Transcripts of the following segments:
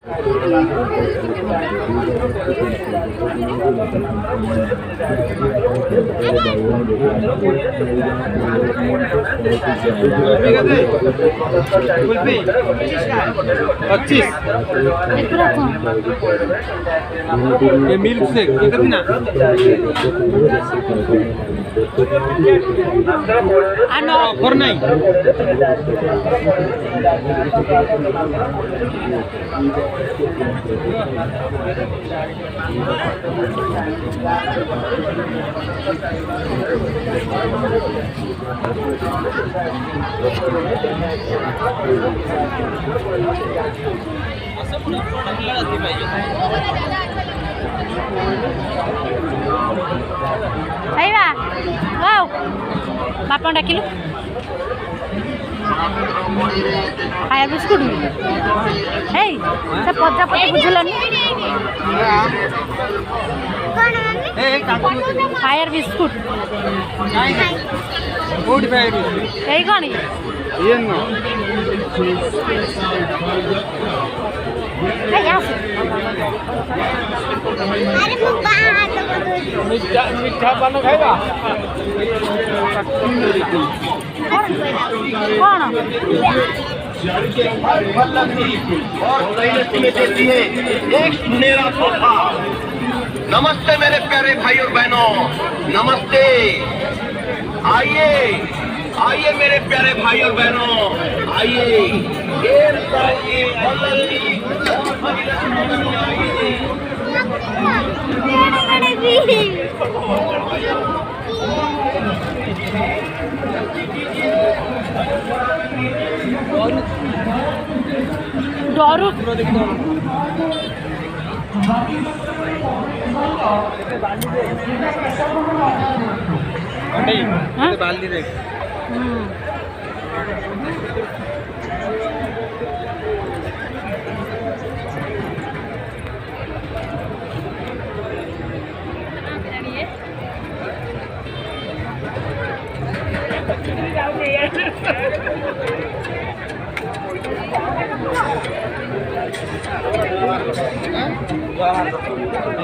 ये milk shake ये कितना आनो ऑफर नहीं ଖାଇବା ହଉ ବାପା ଡାକିଲୁ ଖାଇବା ବିସ୍କୁଟ ହେଇ ସେ ପ୍ରଜାପତି ବୁଝିଲନି फायर बिस्कुट यही कौन मीठा पान खाइबा कौन नमस्ते मेरे प्यारे भाई और बहनों, नमस्ते। आइए आइए मेरे प्यारे भाई और बहनों, आइए डरू बाल्टी देख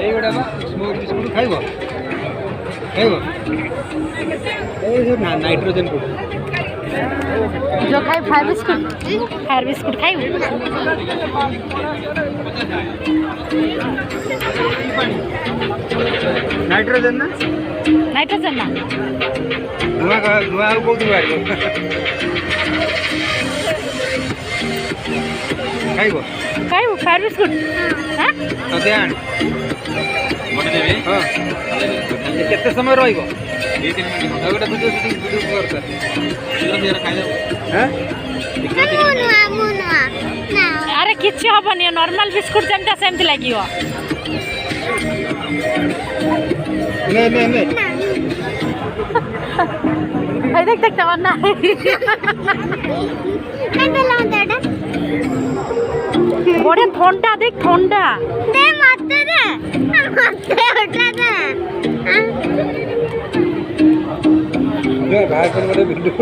यही गोटा स्मोक बिस्कुट खाइब खाइब नाइट्रोजन को जो खाई फायर बिस्कुट खाई नाइट्रोजन ना नाइट्रोजन ना धुआं बहुत बाहर खाइब खाई फायर बिस्कुट हाँ ध्यान हाँ केते समय रही गोटे अरे किसी हेनी नॉर्मल बिस्कुट जमता सेमती लगे देख देख ना बड़े ठंडा देख ठंडा दे मत दे मत उठा दे ये बाहर पर बड़े वीडियो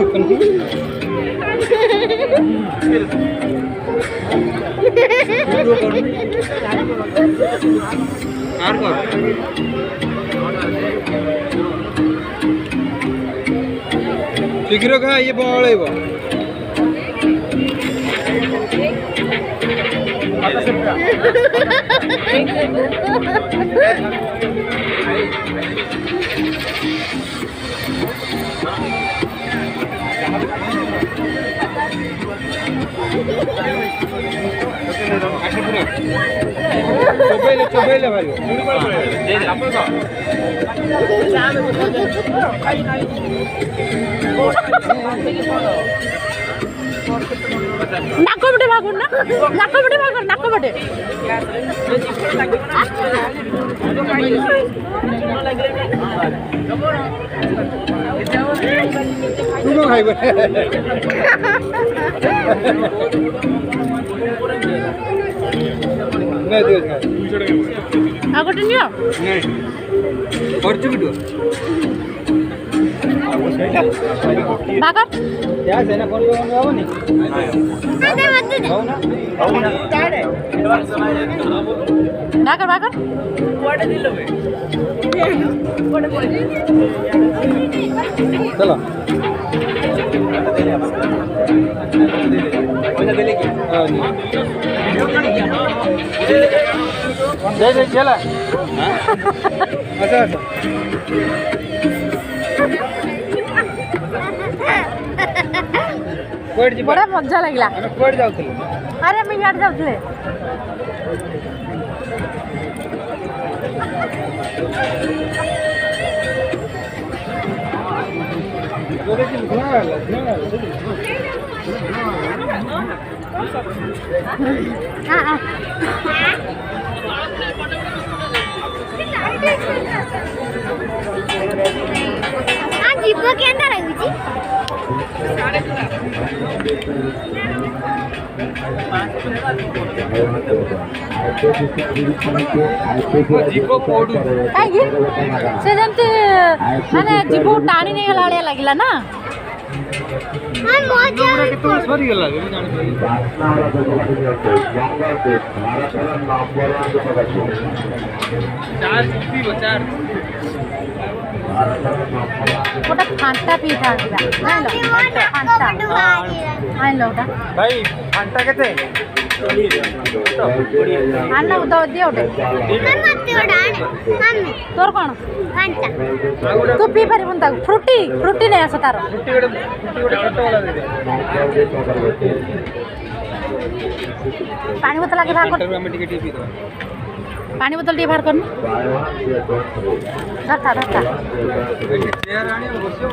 शीघ्र खा ये पळेब चोबैले भारी नाक बटे भागुन ना नाक बटे भागुन नाक बटे तुम खाइबे नहीं दे आ गोटे नियो नहीं खर्च बिटो बाकर क्या सेना फोन पे फोन आवो नी बाकर बाकर चलो दे चला अच्छा अच्छा बड़ा मजा लगला कोड जाउथले अरे मैं यार जाउथले जोरे की धुआं वाला हां हां आ जीप केंदा लागुची जीप पोडू काहे से जंते माने जीप टाणी नहीं गला वाला लागिला ना हां मजा के तो सरी गला रे जाने चार जीपी चार ওটা ফান্টা পিঠা দিলা আইলো ফান্টা আইলো ওটা भाई घंटा केते আন্না উদাও দিও ওটা মতে ওটা আনে তোর কোন ফান্টা তু পি পারিবুন তাকু ফ্রুটি ফ্রুটি নে আস তার फुट्टी गोटे छोटा वाला दे दे पानी बोतल आगे बाहर कर में टिके टिके पी दो पानी बोतल टी बाहर करनी धरता धरता चेयर आनी बसियो